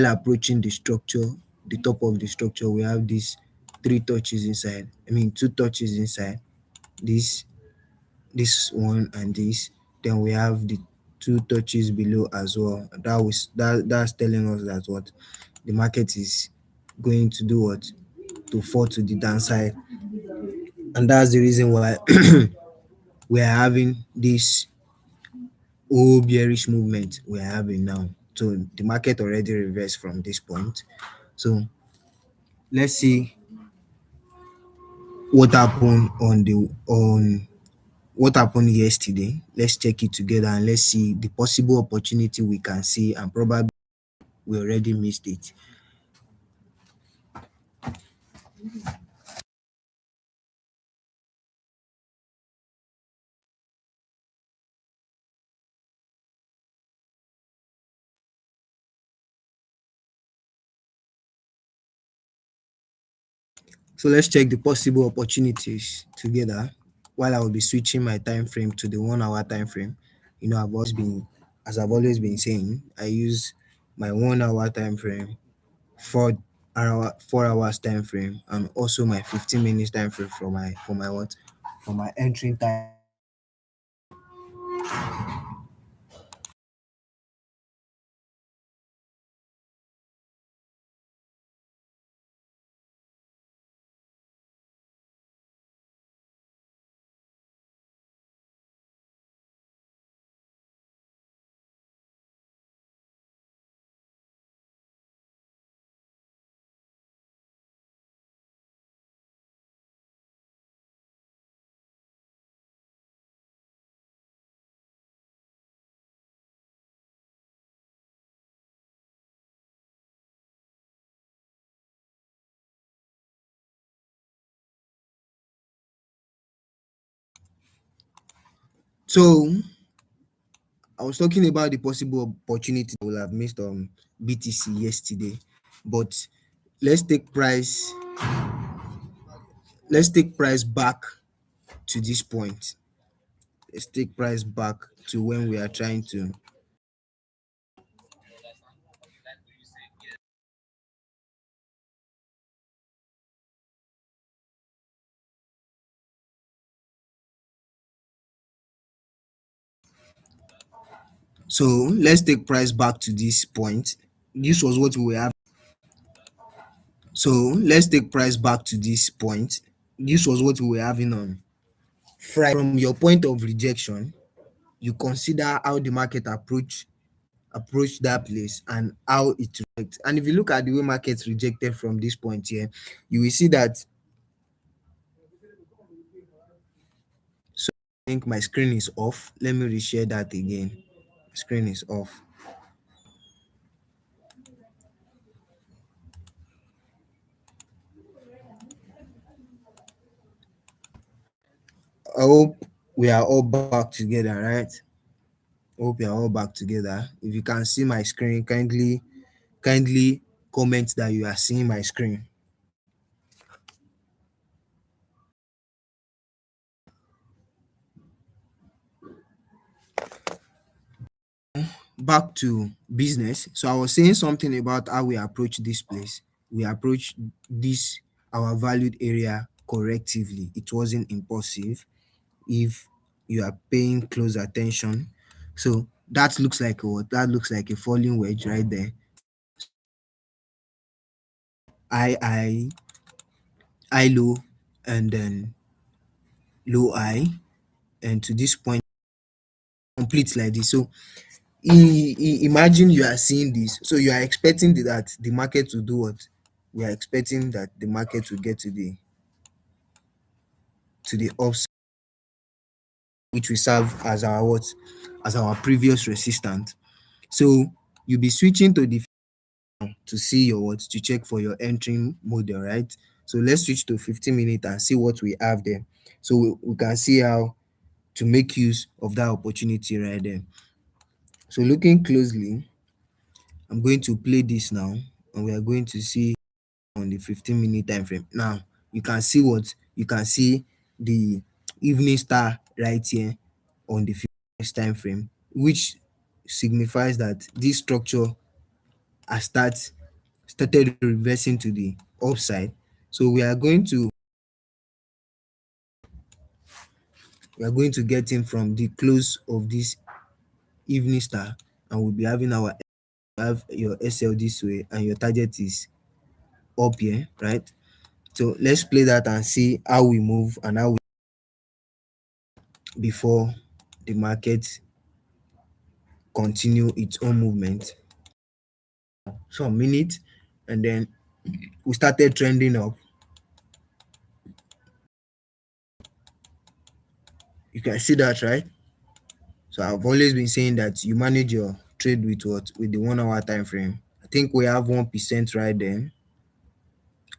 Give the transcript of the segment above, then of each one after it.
while approaching the structure, the top of the structure, we have these three touches inside. I mean, two touches inside. This, this one, and this. Then we have the two touches below as well. That's telling us that what the market is going to do what to fall to the downside, and that's the reason why we are having this whole bearish movement we are having now. So the market already reversed from this point. So let's see what happened on what happened yesterday. Let's check it together and let's see the possible opportunity we can see, and probably we already missed it. So let's check the possible opportunities together while I will be switching my time frame to the 1 hour time frame. As I've always been saying, I use my 1 hour time frame, 4 hours time frame, and also my 15 minutes time frame for my entering time. So I was talking about the possible opportunity I will have missed on BTC yesterday, but let's take price let's take price back to this point. Let's take price back to when we are trying to. So let's take price back to this point. This was what we were having. So let's take price back to this point. This was what we were having on Friday. From your point of rejection, you consider how the market approach that place and how it react. And if you look at the way markets rejected from this point here, you will see that. So I think my screen is off. Let me reshare that again. Screen is off. I hope we are all back together, right? Hope we are all back together. If you can see my screen, kindly comment that you are seeing my screen. Back to business. So I was saying something about how we approach this place. We approach this our valued area correctively. It wasn't impulsive. If you are paying close attention, so that looks like what? That looks like a falling wedge right there. I I low, and then low I, and to this point complete like this. So imagine you are seeing this, so you are expecting that the market will do what? We are expecting that the market will get to the upside, which we serve as our what? As our previous resistance. So you'll be switching to the to see your what? To check for your entering model, right? So let's switch to 15 minutes and see what we have there. So we can see how to make use of that opportunity right there. So looking closely, I'm going to play this now, and we are going to see on the 15-minute time frame. Now you can see what? You can see the evening star right here on the 15 minutes time frame, which signifies that this structure has started reversing to the upside. So we are going to get in from the close of this evening star, and we'll be having our have your SL this way and your target is up here, right? So let's play that and see how we move and how we before the market continue its own movement. Some minutes, and then we started trending up. You can see that, right? So I've always been saying that you manage your trade with what? With the 1 hour time frame. I think we have 1% right there,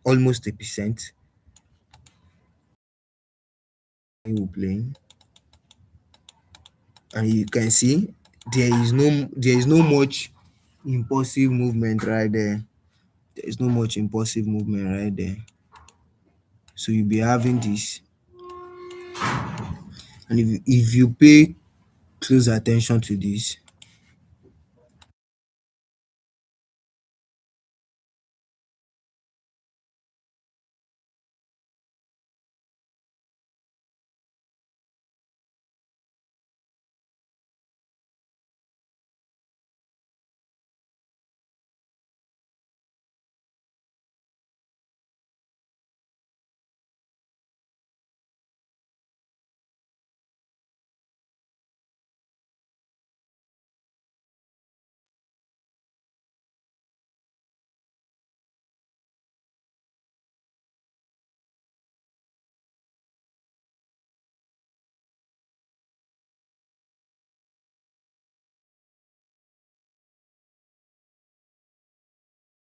almost a percent. You will play, and you can see there is no much impulsive movement right there. There is no much impulsive movement right there. So you'll be having this, and if you pay close attention to this,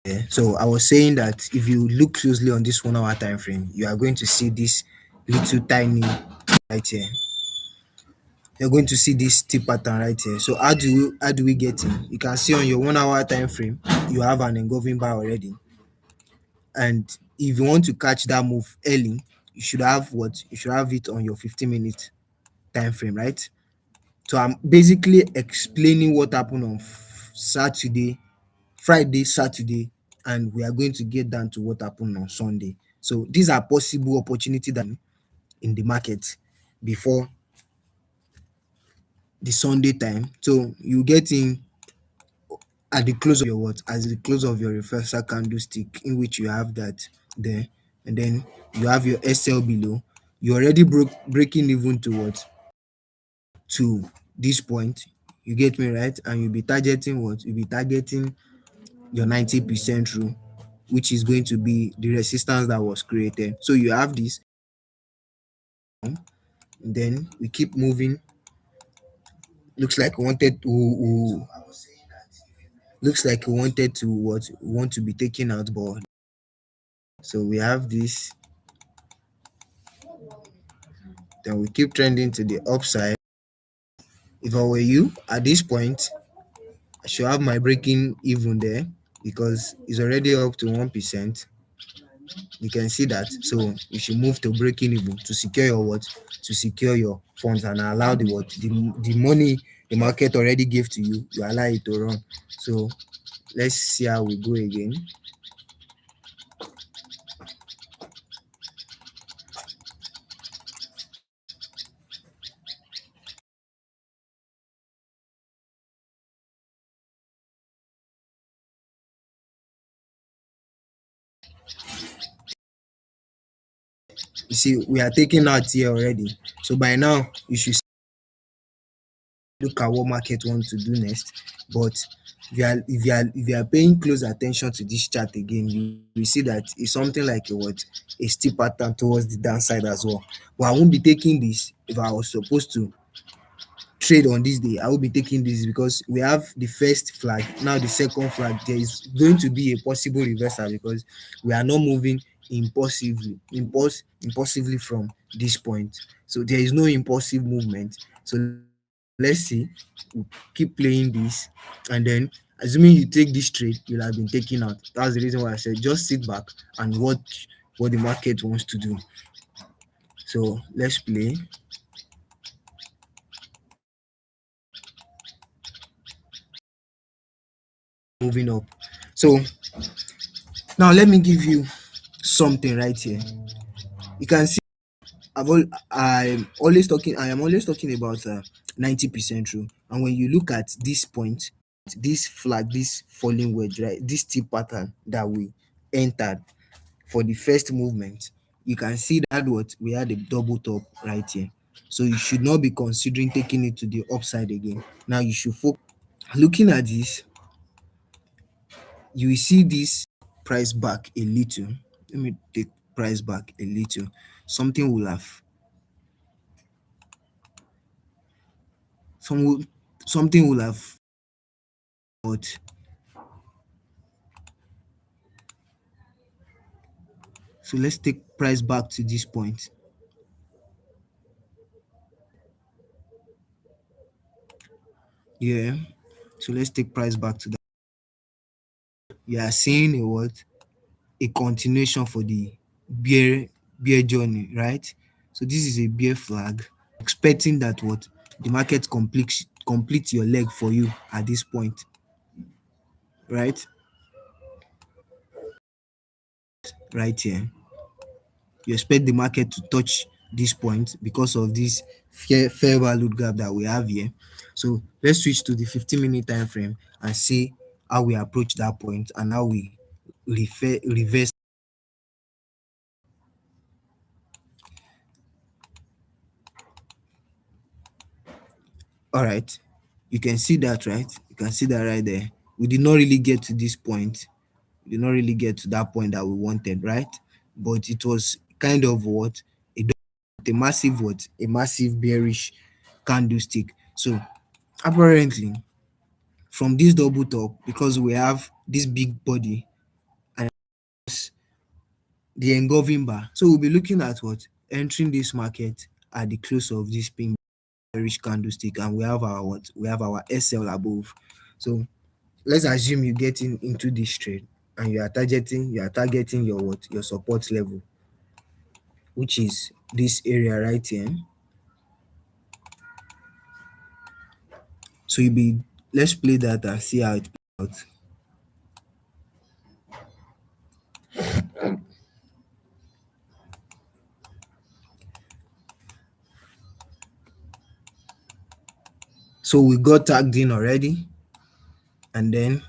yeah. So I was saying that if you look closely on this 1 hour time frame, you are going to see this little tiny right here. You're going to see this T pattern right here. So how do we get in? You can see on your 1 hour time frame, you have an engulfing bar already. And if you want to catch that move early, you should have what? You should have it on your 15-minute time frame, right? So I'm basically explaining what happened on Saturday, Friday, Saturday, and we are going to get down to what happened on Sunday. So these are possible opportunities that in the market before the Sunday time. So you get in at the close of your what? As the close of your reversal candlestick, in which you have that there, and then you have your SL below. You already breaking even to what? To this point. You get me right? And you'll be targeting what? You'll be targeting your 90% rule, which is going to be the resistance that was created. So you have this, and then we keep moving. Looks like we wanted to looks like we wanted to what? We want to be taken out, but so we have this, then we keep trending to the upside. If I were you at this point, I should have my breaking even there because it's already up to 1%. You can see that. So you should move to breaking even to secure your what? To secure your funds and allow the what? The money the market already gave to you, you allow it to run. So let's see how we go again. You see, we are taking out here already. So by now, you should look at what market wants to do next. But if you are paying close attention to this chart again, you will see that it's something like a what? A steep pattern towards the downside as well. But I won't be taking this if I was supposed to trade on this day. I will be taking this because we have the first flag. Now the second flag, there is going to be a possible reversal because we are not moving impulsively from this point. So there is no impulsive movement. So let's see. We'll keep playing this, and then assuming you take this trade, you'll have been taken out. That's the reason why I said just sit back and watch what the market wants to do. So let's play. Moving up. So now let me give you something right here. You can see I am always talking about 90% rule. And when you look at this point, this flag, this falling wedge, right, this tip pattern that we entered for the first movement, you can see that what we had a double top right here. So you should not be considering taking it to the upside again. Now you should focus. Looking at this, you will see this price back a little. Let me take price back a little. Something will have some will, something will have but so let's take price back to this point. Yeah. So let's take price back to that. You are seeing a what? A continuation for the bear journey, right? So this is a bear flag. Expecting that what the market complete your leg for you at this point, right? Right here. You expect the market to touch this point because of this fair value gap that we have here. So let's switch to the 15-minute time frame and see how we approach that point and how we reverse. All right, you can see that, right? You can see that right there. We did not really get to this point. We did not really get to that point that we wanted, right? But it was kind of what a massive a massive bearish candlestick. So apparently from this double top, because we have this big body and the engulfing bar, so we'll be looking at what entering this market at the close of this pink bearish candlestick, and we have our what we have our SL above. So let's assume you get into this trade and you are targeting your what your support level, which is this area right here. So you be let's play that and see how it plays out. So we got tagged in already, and then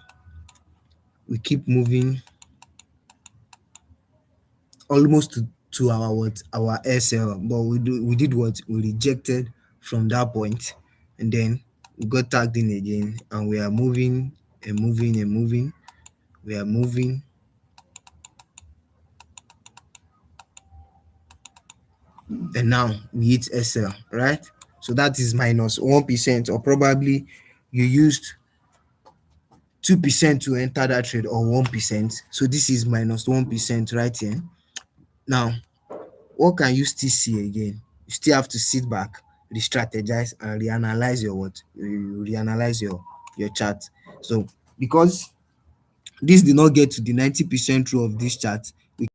we keep moving almost to our what our SL, but we did what we rejected from that point, and then we got tagged in again, and we are moving and moving and moving. We are moving, and now we hit SL, right? So that is minus 1%, or probably you used 2% to enter that trade, or 1%. So this is minus 1% right here. Now, what can you still see again? You still have to sit back, re-strategize, and reanalyze your what? You reanalyze your chart. So because this did not get to the 90% rule of this chart, we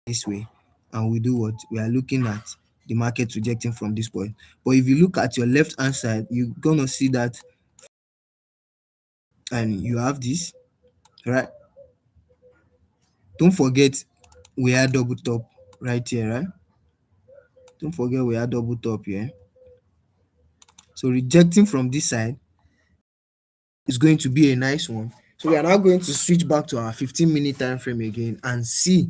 this way, and we do what? We are looking at the market rejecting from this point. But if you look at your left hand side, you're gonna see that, and you have this, right? Don't forget we had double top right here, right? Don't forget we had double top here. So rejecting from this side is going to be a nice one. So we are now going to switch back to our 15-minute time frame again and see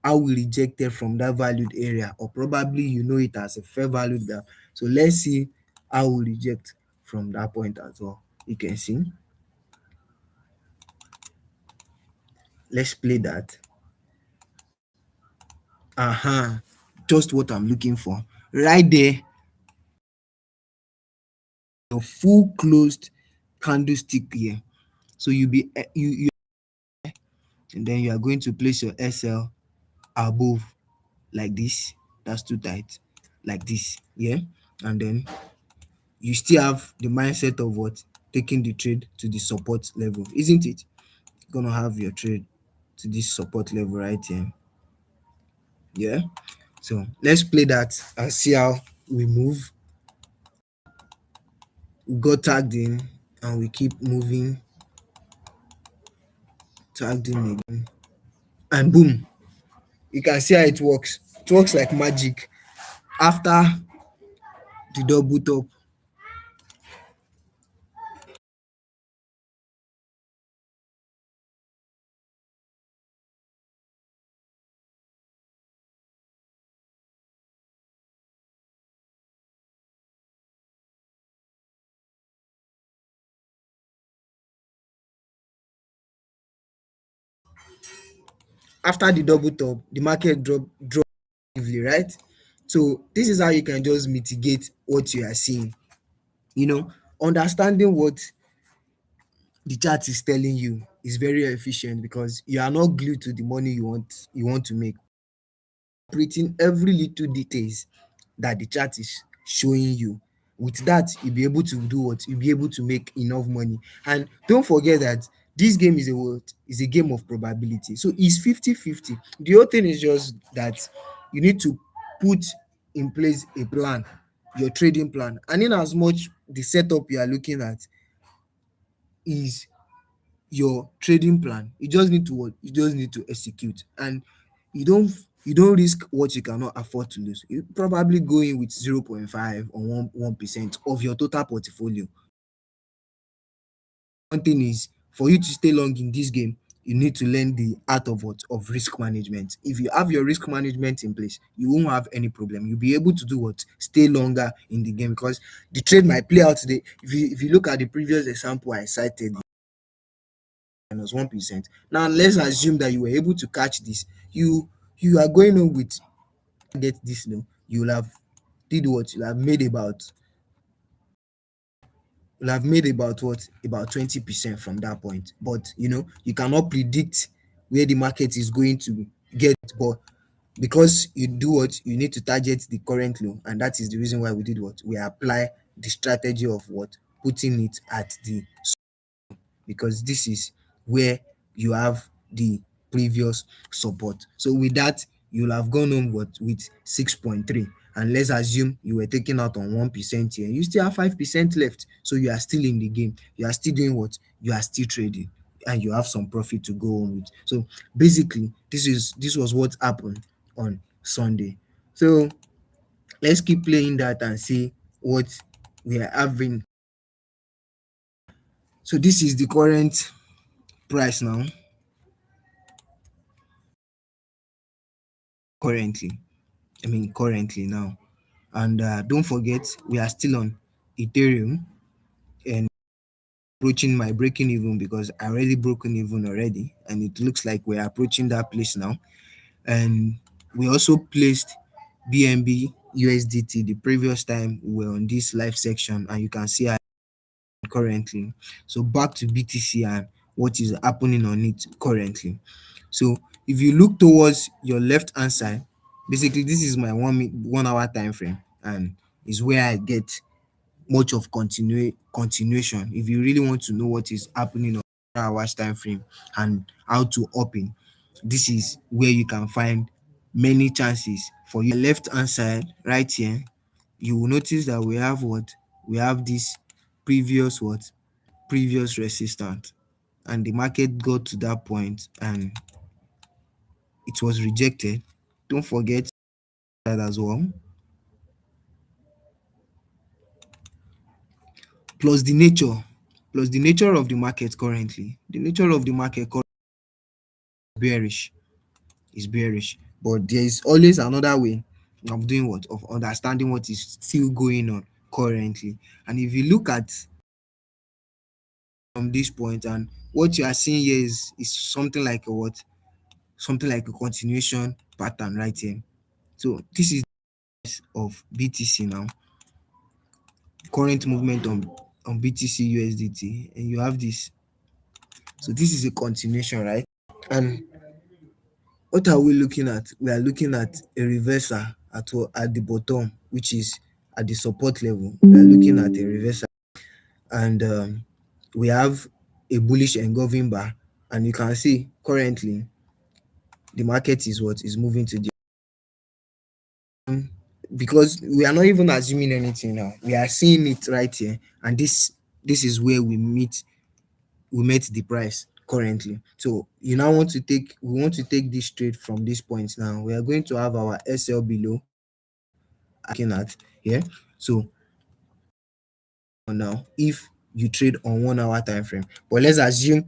how we rejected from that valued area, or probably you know it as a fair value gap. So let's see how we reject from that point as well. You can see. Let's play that. Just what I'm looking for. Right there, your full closed candlestick here. So you and then you are going to place your SL above like this. That's too tight. Like this. Yeah. And then you still have the mindset of what? Taking the trade to the support level, isn't it? You're gonna have your trade to this support level right here. Yeah. So let's play that and see how we move. We got tagged in and we keep moving. tag them again, and boom, you can see how it works. It works like magic. After the double top, after the double top, the market drop massively, right? So this is how you can just mitigate what you are seeing. You know, understanding what the chart is telling you is very efficient because you are not glued to the money you want to make. Operating every little details that the chart is showing you. With that, you'll be able to do what? You'll be able to make enough money. And don't forget that this game is a what? Is a game of probability. So it's 50-50. The whole thing is just that you need to put in place a plan, your trading plan. And in as much the setup you are looking at is your trading plan, you just need to what? You just need to execute. And you don't you don't risk what you cannot afford to lose. You probably go in with 0.5 or 1% of your total portfolio. One thing is, for you to stay long in this game, you need to learn the art of what? Of risk management. If you have your risk management in place, you won't have any problem. You'll be able to do what? Stay longer in the game, because the trade might play out today. If you look at the previous example I cited, -1%. Now let's assume that you were able to catch this. You are going on with get this low, you'll have did what? You'll have made about what? About 20% from that point. But you cannot predict where the market is going to get. But because you do what? You need to target the current low, and that is the reason why we did what? We apply the strategy of what? Putting it at the, because this is where you have the previous support. So with that, you'll have gone on what? With 6.3. And let's assume you were taking out on 1% here. You still have 5% left. So you are still in the game. You are still doing what? You are still trading. And you have some profit to go on with. So basically, this was what happened on Sunday. So let's keep playing that and see what we are having. So this is the current price now. Currently, currently now. And don't forget, we are still on Ethereum and approaching my breaking even, because I already broken even already, and it looks like we're approaching that place now. And we also placed BNB USDT the previous time we were on this live section, and you can see currently. So back to BTC and what is happening on it currently. So if you look towards your left hand side, basically this is my 1 hour time frame, and is where I get much of continuation. If you really want to know what is happening on 1 hour time frame and how to open, this is where you can find many chances for you. Left hand side right here, you will notice that we have what? We have this previous what? Previous resistance, and the market got to that point and it was rejected. Don't forget that as well. Plus the nature of the market currently. The nature of the market currently bearish. Is bearish. But there is always another way of doing what? Of understanding what is still going on currently. And if you look at from this point, and what you are seeing here is something like a what? Something like a continuation pattern right here. So this is of BTC now. Current movement on BTC USDT, and you have this. So this is a continuation, right? And what are we looking at? We are looking at a reversal at the bottom, which is at the support level. We are looking at a reversal, and we have a bullish engulfing bar, and you can see currently the market is what? Is moving to the, because we are not even assuming anything now. We are seeing it right here, and this is where we met the price. currently. So you now want to take we want to take this trade from this point. Now we are going to have our SL below looking at here. So now if you trade on 1 hour time frame, but let's assume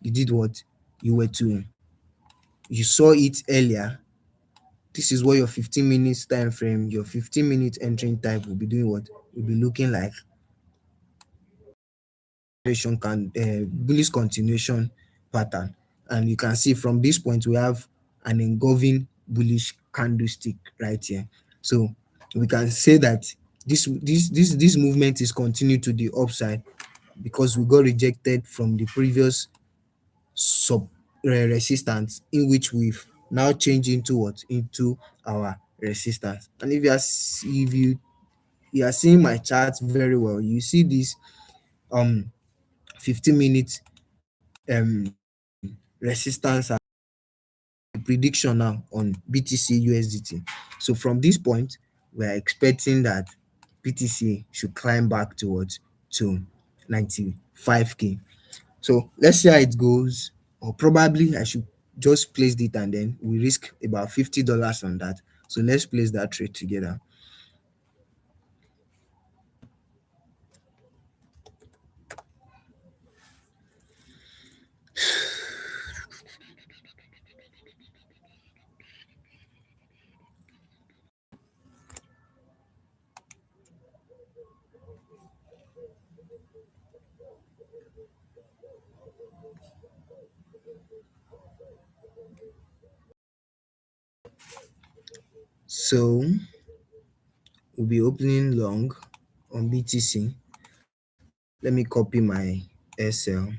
you did what, you were to you saw it earlier. This is what your 15 minutes time frame, your 15-minute entering type will be doing, what will be looking like. Bullish continuation pattern, and you can see from this point we have an engulfing bullish candlestick right here. So we can say that this movement is continued to the upside because we got rejected from the previous sub resistance, in which we've now changed into what, into our resistance. And if you are seeing my chart very well, you see this 15-minute um resistance and prediction now on BTC USDT. So from this point, we are expecting that BTC should climb back towards to 95k. So let's see how it goes, or probably I should just place it and then we risk about $50 on that. So let's place that trade together. So we'll be opening long on BTC. Let me copy my SL.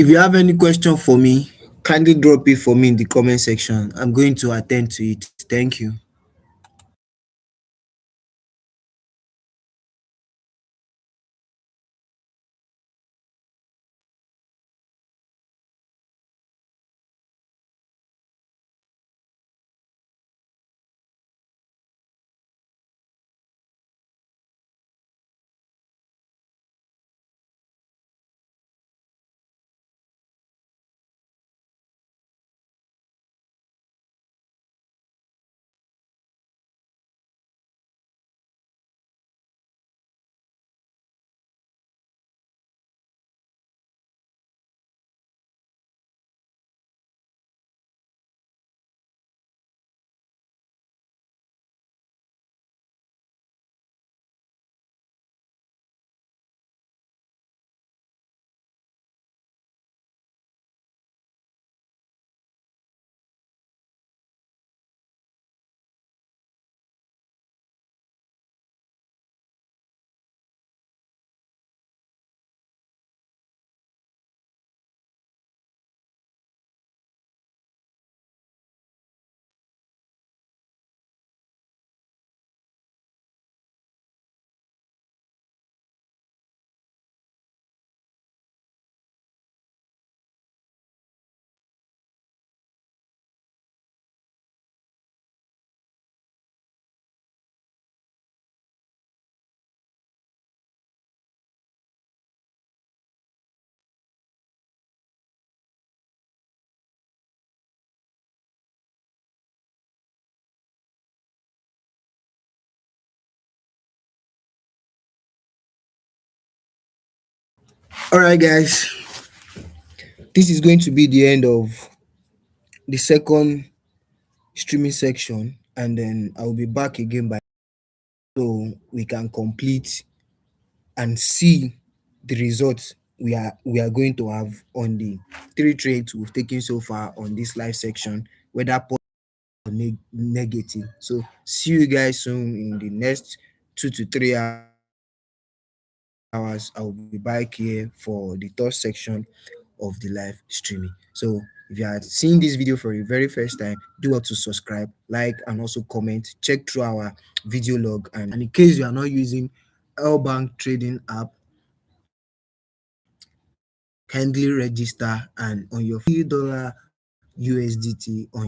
If you have any question for me, kindly drop it for me in the comment section. I'm going to attend to it. Thank you. All right, guys, this is going to be the end of the second streaming section, and then I'll be back again by so we can complete and see the results we are going to have on the three trades we've taken so far on this live section, whether positive or negative. So see you guys soon in the next 2 to 3 hours. I'll be back here for the third section of the live streaming. So if you are seeing this video for the very first time, do want to subscribe, like, and also comment. Check through our video log, and in case you are not using L Bank trading app, kindly register and on your $50 USDT on